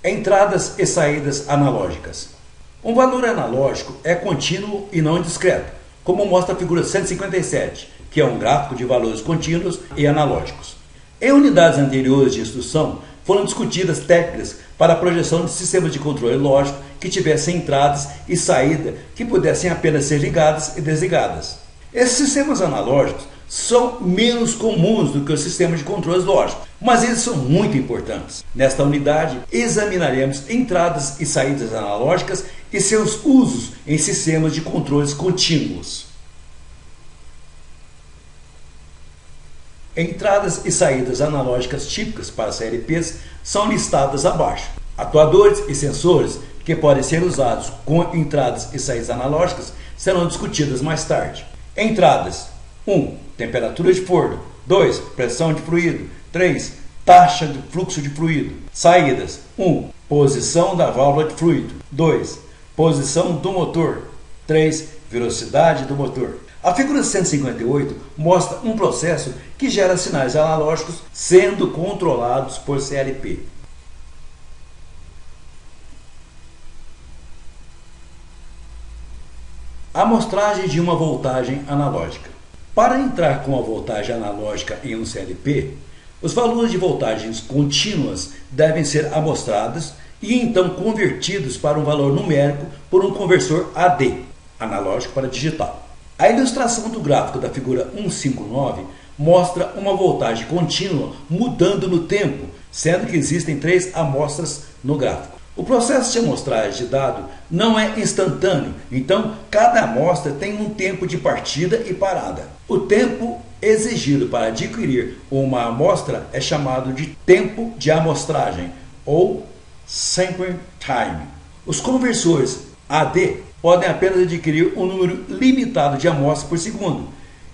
Entradas e saídas analógicas. Um valor analógico é contínuo e não discreto, como mostra a figura 157, que é um gráfico de valores contínuos e analógicos. Em unidades anteriores de instrução, foram discutidas técnicas para a projeção de sistemas de controle lógico que tivessem entradas e saída que pudessem apenas ser ligadas e desligadas. Esses sistemas analógicos são menos comuns do que os sistemas de controles lógicos, mas eles são muito importantes. Nesta unidade, examinaremos entradas e saídas analógicas e seus usos em sistemas de controles contínuos. Entradas e saídas analógicas típicas para CLPs são listadas abaixo. Atuadores e sensores que podem ser usados com entradas e saídas analógicas serão discutidas mais tarde. Entradas: 1. Temperatura de forno. 2. Pressão de fluido. 3. Taxa de fluxo de fluido. Saídas: 1. Posição da válvula de fluido. 2. Posição do motor. 3. Velocidade do motor. A figura 158 mostra um processo que gera sinais analógicos sendo controlados por CLP. Amostragem de uma voltagem analógica. Para entrar com a voltagem analógica em um CLP, os valores de voltagens contínuas devem ser amostrados e então convertidos para um valor numérico por um conversor AD, analógico para digital. A ilustração do gráfico da figura 159 mostra uma voltagem contínua mudando no tempo, sendo que existem 3 amostras no gráfico. O processo de amostragem de dado não é instantâneo, então cada amostra tem um tempo de partida e parada. O tempo exigido para adquirir uma amostra é chamado de tempo de amostragem, ou sampling time. Os conversores AD podem apenas adquirir um número limitado de amostras por segundo,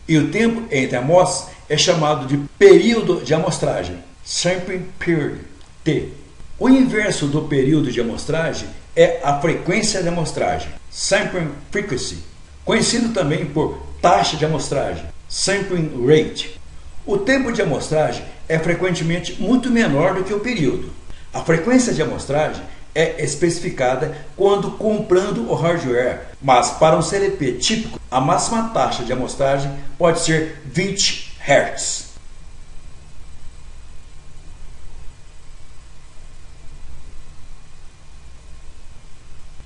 e o tempo entre amostras é chamado de período de amostragem, sampling period, T. O inverso do período de amostragem é a frequência de amostragem, sampling frequency, conhecido também por taxa de amostragem, sampling rate. O tempo de amostragem é frequentemente muito menor do que o período. A frequência de amostragem é especificada quando comprando o hardware, mas para um CLP típico, a máxima taxa de amostragem pode ser 20 Hz.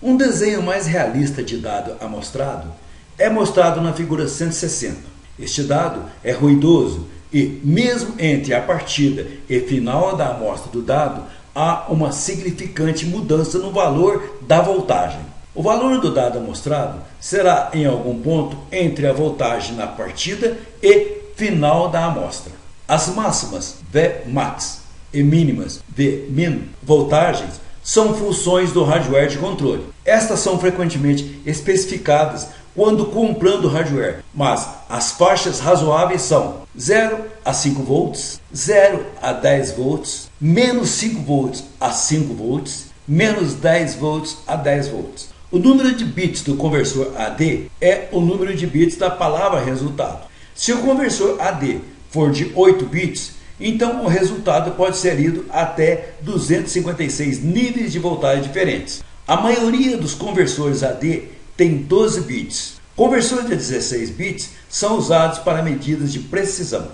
Um desenho mais realista de dado amostrado é mostrado na figura 160. Este dado é ruidoso e, mesmo entre a partida e final da amostra do dado, há uma significante mudança no valor da voltagem. O valor do dado amostrado será em algum ponto entre a voltagem na partida e final da amostra. As máximas Vmax e mínimas Vmin voltagens são funções do hardware de controle. Estas são frequentemente especificadas quando comprando hardware, mas as faixas razoáveis são 0 a 5 volts, 0 a 10 volts, menos 5 volts a 5 volts, menos 10 volts a 10 volts. O número de bits do conversor AD é o número de bits da palavra resultado. Se o conversor AD for de 8 bits, então o resultado pode ser lido até 256 níveis de voltagem diferentes. A maioria dos conversores AD tem 12 bits. Conversores de 16 bits são usados para medidas de precisão.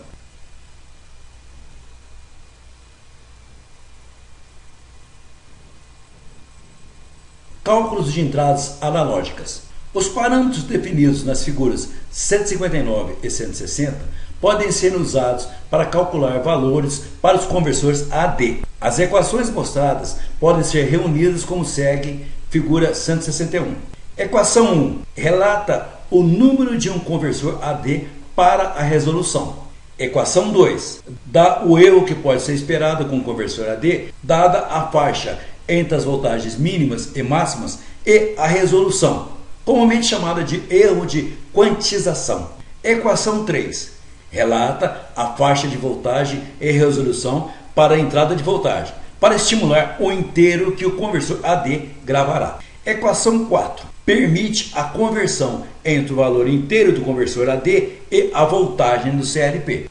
Cálculos de entradas analógicas. Os parâmetros definidos nas figuras 159 e 160 podem ser usados para calcular valores para os conversores AD. As equações mostradas podem ser reunidas como segue, figura 161. Equação 1 relata o número de um conversor AD para a resolução. Equação 2 dá o erro que pode ser esperado com o conversor AD, dada a faixa entre as voltagens mínimas e máximas e a resolução, comumente chamada de erro de quantização. Equação 3 relata a faixa de voltagem e resolução para a entrada de voltagem, para estimular o inteiro que o conversor AD gravará. Equação 4 permite a conversão entre o valor inteiro do conversor AD e a voltagem do CLP.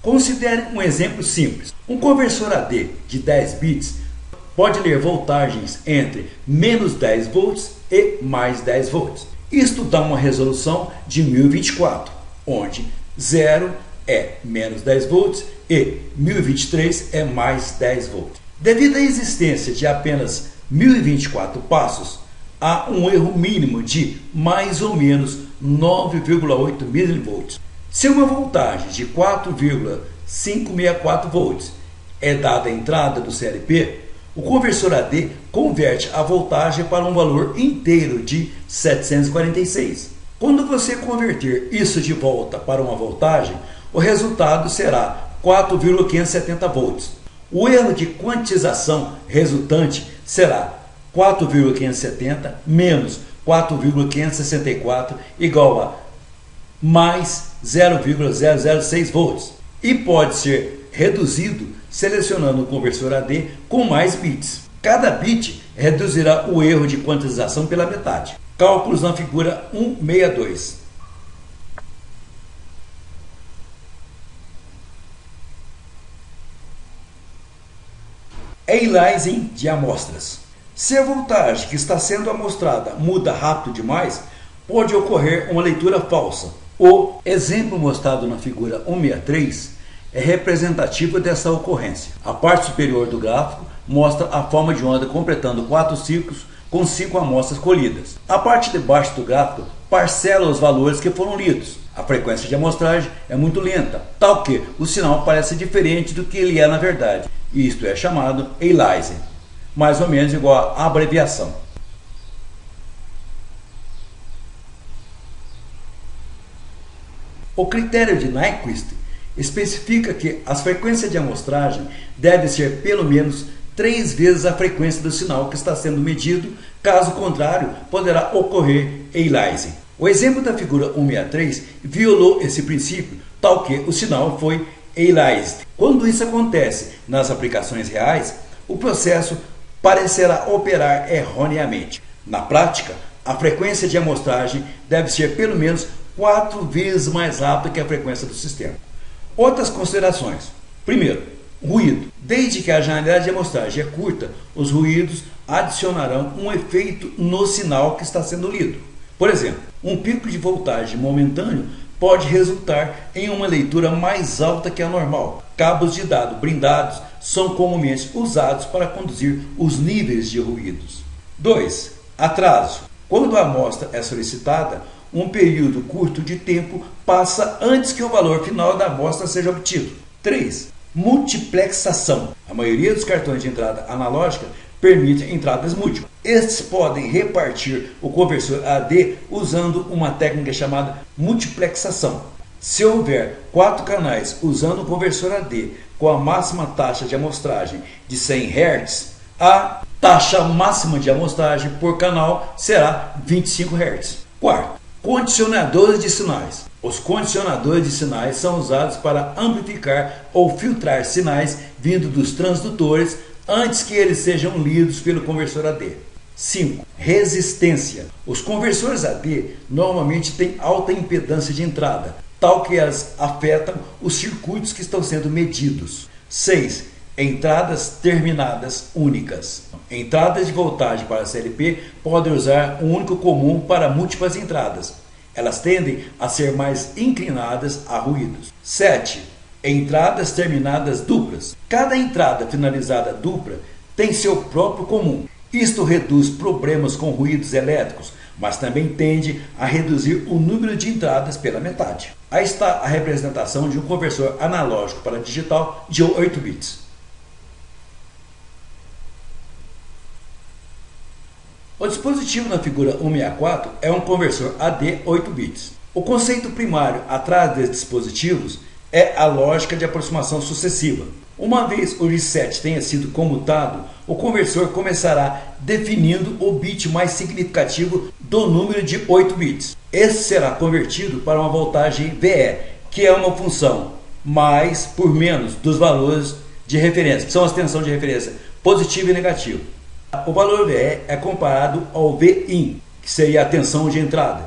Considere um exemplo simples. Um conversor AD de 10 bits pode ler voltagens entre menos 10 volts e mais 10 volts. Isto dá uma resolução de 1024, onde 0 é menos 10 volts e 1023 é mais 10 volts. Devido à existência de apenas 1024 passos, há um erro mínimo de mais ou menos 9,8 mV. Se uma voltagem de 4,564 volts é dada a entrada do CLP, o conversor AD converte a voltagem para um valor inteiro de 746. Quando você converter isso de volta para uma voltagem, o resultado será 4,570 volts. O erro de quantização resultante será 4,570 menos 4,564 igual a mais 0,006 volts e pode ser reduzido selecionando o conversor AD com mais bits. Cada bit reduzirá o erro de quantização pela metade. Cálculos na figura 162. Aliasing de amostras. Se a voltagem que está sendo amostrada muda rápido demais, pode ocorrer uma leitura falsa. O exemplo mostrado na figura 163 é representativo dessa ocorrência. A parte superior do gráfico mostra a forma de onda completando 4 ciclos com 5 amostras colhidas. A parte de baixo do gráfico parcela os valores que foram lidos. A frequência de amostragem é muito lenta, tal que o sinal parece diferente do que ele é na verdade. Isto é chamado aliasing, mais ou menos igual a abreviação. O critério de Nyquist especifica que as frequências de amostragem devem ser pelo menos 3 vezes a frequência do sinal que está sendo medido, caso contrário, poderá ocorrer aliasing. O exemplo da figura 163 violou esse princípio, tal que o sinal foi aliased. Quando isso acontece nas aplicações reais, o processo parecerá operar erroneamente. Na prática, a frequência de amostragem deve ser pelo menos 4 vezes mais rápida que a frequência do sistema. Outras considerações. Primeiro, ruído. Desde que a janela de amostragem é curta, os ruídos adicionarão um efeito no sinal que está sendo lido. Por exemplo, um pico de voltagem momentâneo pode resultar em uma leitura mais alta que a normal. Cabos de dado blindados são comumente usados para conduzir os níveis de ruídos. 2. Atraso. Quando a amostra é solicitada, um período curto de tempo passa antes que o valor final da amostra seja obtido. 3. Multiplexação. A maioria dos cartões de entrada analógica permite entradas múltiplas. Estes podem repartir o conversor AD usando uma técnica chamada multiplexação. Se houver 4 canais usando o conversor AD com a máxima taxa de amostragem de 100 Hz, a taxa máxima de amostragem por canal será 25 Hz. Quarto, condicionadores de sinais. Os condicionadores de sinais são usados para amplificar ou filtrar sinais vindo dos transdutores antes que eles sejam lidos pelo conversor AD. 5. Resistência. Os conversores AD normalmente têm alta impedância de entrada, tal que elas afetam os circuitos que estão sendo medidos. 6. Entradas terminadas únicas. Entradas de voltagem para CLP podem usar um único comum para múltiplas entradas. Elas tendem a ser mais inclinadas a ruídos. 7. Entradas terminadas duplas. Cada entrada finalizada dupla tem seu próprio comum. Isto reduz problemas com ruídos elétricos, mas também tende a reduzir o número de entradas pela metade. Aí está a representação de um conversor analógico para digital de 8 bits. O dispositivo na figura 164 é um conversor AD 8 bits. O conceito primário atrás desses dispositivos é a lógica de aproximação sucessiva. Uma vez o reset tenha sido comutado, o conversor começará definindo o bit mais significativo do número de 8 bits. Esse será convertido para uma voltagem VE, que é uma função mais por menos dos valores de referência, que são as tensões de referência positivo e negativo. O valor VE é comparado ao VIN, que seria a tensão de entrada,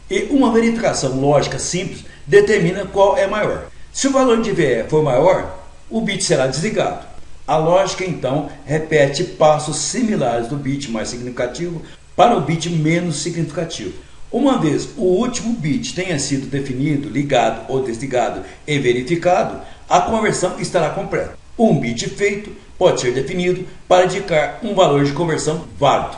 e uma verificação lógica simples determina qual é maior. Se o valor de VE for maior, o bit será desligado. A lógica, então, repete passos similares do bit mais significativo para o bit menos significativo. Uma vez o último bit tenha sido definido, ligado ou desligado e verificado, a conversão estará completa. Um bit feito pode ser definido para indicar um valor de conversão válido.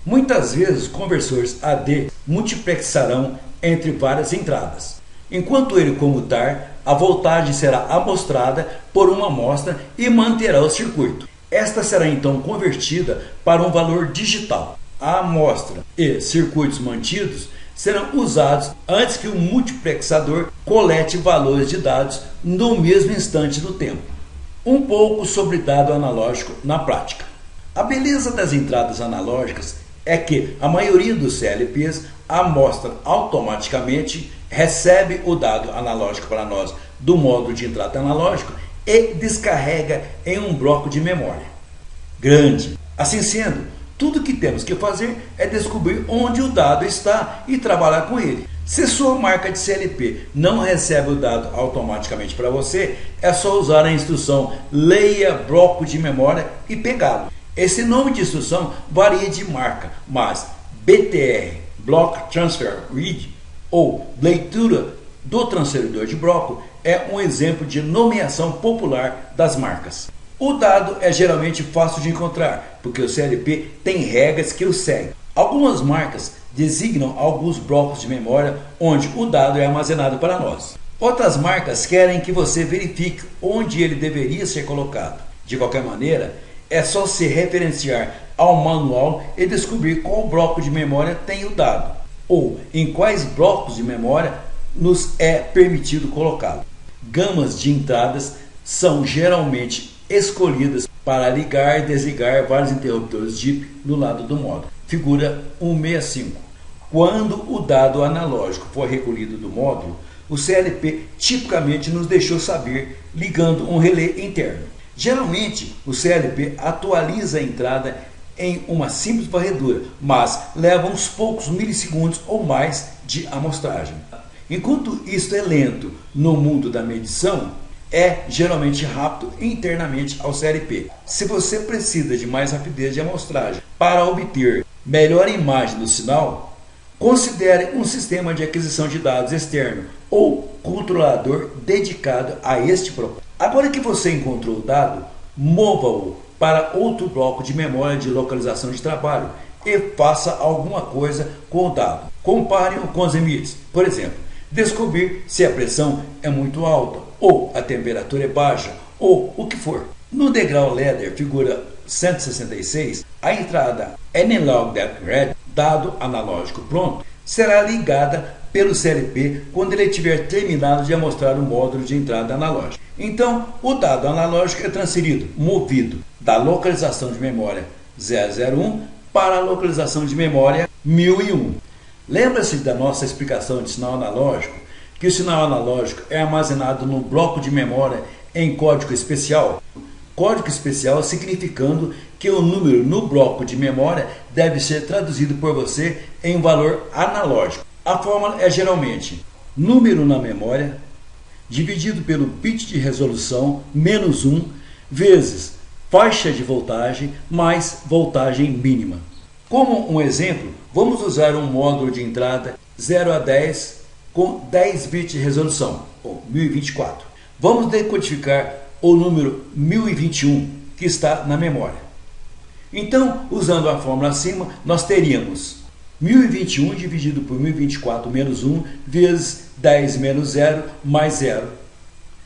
Muitas vezes, conversores AD multiplexarão entre várias entradas. Enquanto ele comutar, a voltagem será amostrada por uma amostra e manterá o circuito. Esta será então convertida para um valor digital. A amostra e circuitos mantidos serão usados antes que o multiplexador colete valores de dados no mesmo instante do tempo. Um pouco sobre dado analógico na prática. A beleza das entradas analógicas é que a maioria dos CLPs amostra automaticamente, recebe o dado analógico para nós do módulo de entrada analógico e descarrega em um bloco de memória grande. Assim sendo, tudo que temos que fazer é descobrir onde o dado está e trabalhar com ele. Se sua marca de CLP não recebe o dado automaticamente para você, é só usar a instrução leia bloco de memória e pegá-lo. Esse nome de instrução varia de marca, mas BTR, Block Transfer Read, ou leitura do transferidor de bloco, é um exemplo de nomeação popular das marcas. O dado é geralmente fácil de encontrar, porque o CLP tem regras que o seguem. Algumas marcas designam alguns blocos de memória onde o dado é armazenado para nós. Outras marcas querem que você verifique onde ele deveria ser colocado. De qualquer maneira, é só se referenciar ao manual e descobrir qual bloco de memória tem o dado, ou em quais blocos de memória nos é permitido colocá-lo. Gamas de entradas são geralmente escolhidas para ligar e desligar vários interruptores DIP no lado do módulo. Figura 165. Quando o dado analógico for recolhido do módulo, o CLP tipicamente nos deixou saber ligando um relé interno. Geralmente, o CLP atualiza a entrada em uma simples varredura, mas leva uns poucos milissegundos ou mais de amostragem. Enquanto isto é lento no mundo da medição, é geralmente rápido internamente ao CLP. Se você precisa de mais rapidez de amostragem para obter melhor imagem do sinal, considere um sistema de aquisição de dados externo ou controlador dedicado a este propósito. Agora que você encontrou o dado, mova-o para outro bloco de memória de localização de trabalho e faça alguma coisa com o dado. Compare-o com os limites. Por exemplo, descobrir se a pressão é muito alta, ou a temperatura é baixa, ou o que for. No degrau ladder, figura 166, a entrada AnalogDatRead, dado analógico pronto, será ligada pelo CLP quando ele tiver terminado de amostrar o módulo de entrada analógica. Então, o dado analógico é transferido, movido da localização de memória 001 para a localização de memória 1001. Lembra-se da nossa explicação de sinal analógico, que o sinal analógico é armazenado num bloco de memória em código especial? Código especial significando que o número no bloco de memória deve ser traduzido por você em valor analógico. A fórmula é geralmente número na memória dividido pelo bit de resolução menos 1 vezes faixa de voltagem mais voltagem mínima. Como um exemplo, vamos usar um módulo de entrada 0 a 10 com 10 bits de resolução, ou 1024. Vamos decodificar o número 1021 que está na memória. Então, usando a fórmula acima, nós teríamos 1021 dividido por 1024 menos 1 vezes 10 menos 0 mais 0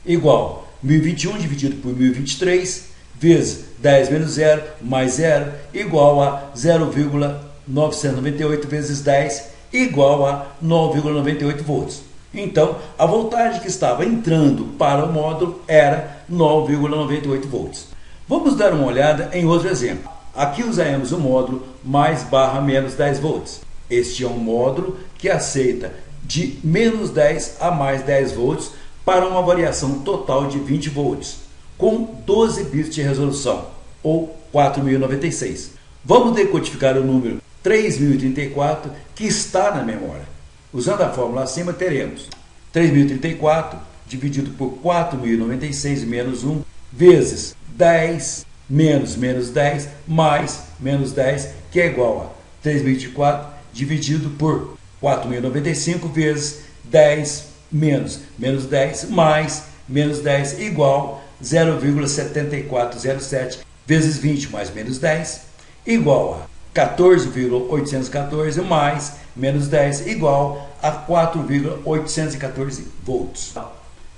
igual 1021 dividido por 1023 vezes 10 menos 0 mais 0 igual a 0,998 vezes 10 igual a 9,98 volts. Então, a voltagem que estava entrando para o módulo era 9,98 volts. Vamos dar uma olhada em outro exemplo. Aqui usaremos o módulo mais barra menos 10 volts. Este é um módulo que aceita de menos 10 a mais 10 volts para uma variação total de 20 volts, com 12 bits de resolução, ou 4096. Vamos decodificar o número 3034 que está na memória. Usando a fórmula acima, teremos 3034 dividido por 4.096 menos 1, vezes 10 menos 10 mais menos 10, que é igual a 3.024, dividido por 4.095 vezes 10 menos 10 mais menos 10, igual a 0,7407 vezes 20 mais menos 10, igual a 14,814 mais menos 10, igual a 4,814 volts.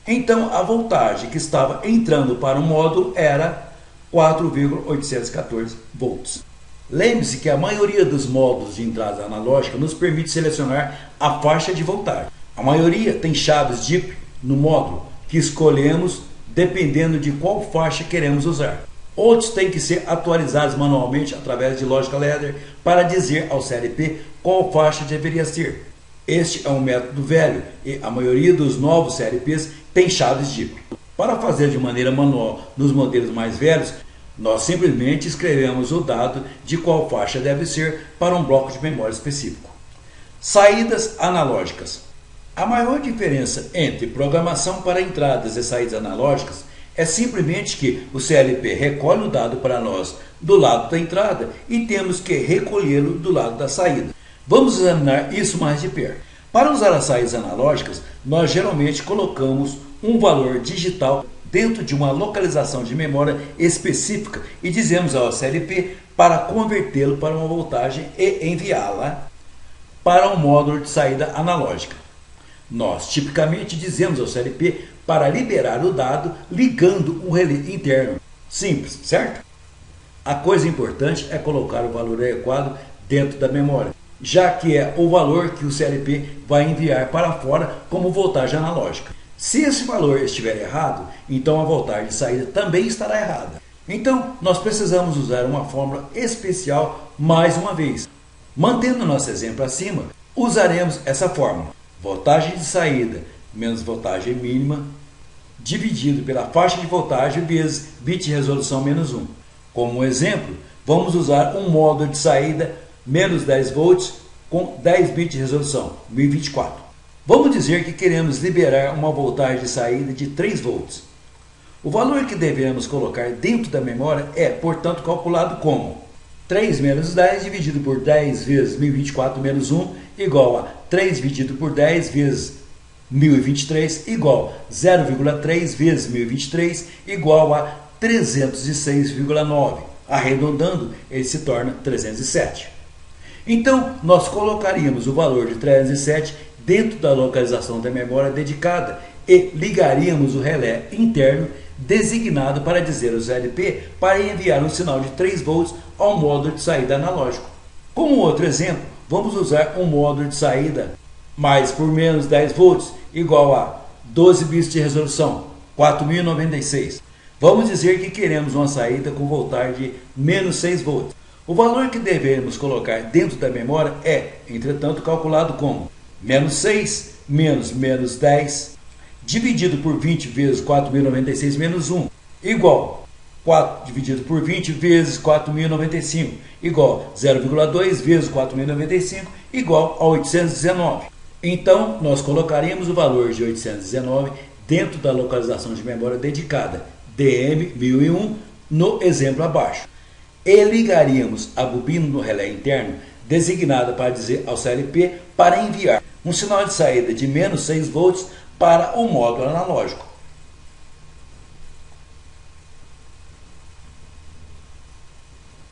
Então, a voltagem que estava entrando para o módulo era 4,814 volts. Lembre-se que a maioria dos módulos de entrada analógica nos permite selecionar a faixa de voltagem. A maioria tem chaves DIP no módulo que escolhemos dependendo de qual faixa queremos usar. Outros têm que ser atualizados manualmente através de lógica ladder para dizer ao CLP qual faixa deveria ser. Este é um método velho e a maioria dos novos CLPs tem chaves DIP. Para fazer de maneira manual nos modelos mais velhos, nós simplesmente escrevemos o dado de qual faixa deve ser para um bloco de memória específico. Saídas analógicas. A maior diferença entre programação para entradas e saídas analógicas é simplesmente que o CLP recolhe o dado para nós do lado da entrada e temos que recolhê-lo do lado da saída. Vamos examinar isso mais de perto. Para usar as saídas analógicas, nós geralmente colocamos um valor digital dentro de uma localização de memória específica e dizemos ao CLP para convertê-lo para uma voltagem e enviá-la para um módulo de saída analógica. Nós tipicamente dizemos ao CLP para liberar o dado ligando o relé interno. Simples, certo? A coisa importante é colocar o valor adequado dentro da memória, já que é o valor que o CLP vai enviar para fora como voltagem analógica. Se esse valor estiver errado, então a voltagem de saída também estará errada. Então, nós precisamos usar uma fórmula especial mais uma vez. Mantendo nosso exemplo acima, usaremos essa fórmula. Voltagem de saída menos voltagem mínima, dividido pela faixa de voltagem vezes bit de resolução menos 1. Como exemplo, vamos usar um módulo de saída menos 10 volts com 10 bits de resolução, 1024. Vamos dizer que queremos liberar uma voltagem de saída de 3 volts. O valor que devemos colocar dentro da memória é, portanto, calculado como 3 menos 10 dividido por 10 vezes 1024 menos 1 igual a 3 dividido por 10 vezes 1023 igual a 0,3 vezes 1023 igual a 306,9. Arredondando, ele se torna 307. Então, nós colocaríamos o valor de 307 dentro da localização da memória dedicada e ligaríamos o relé interno designado para dizer ao CLP para enviar um sinal de 3 volts ao módulo de saída analógico. Como outro exemplo, vamos usar um módulo de saída mais por menos 10 volts igual a 12 bits de resolução, 4096. Vamos dizer que queremos uma saída com voltagem de menos 6 volts. O valor que devemos colocar dentro da memória é, entretanto, calculado como menos 6 menos 10 dividido por 20 vezes 4096 menos 1 igual 4 dividido por 20 vezes 4095 igual 0,2 vezes 4095 igual a 819. Então, nós colocaríamos o valor de 819 dentro da localização de memória dedicada DM1001 no exemplo abaixo. E ligaríamos a bobina no relé interno designada para dizer ao CLP para enviar um sinal de saída de menos 6 volts para o módulo analógico.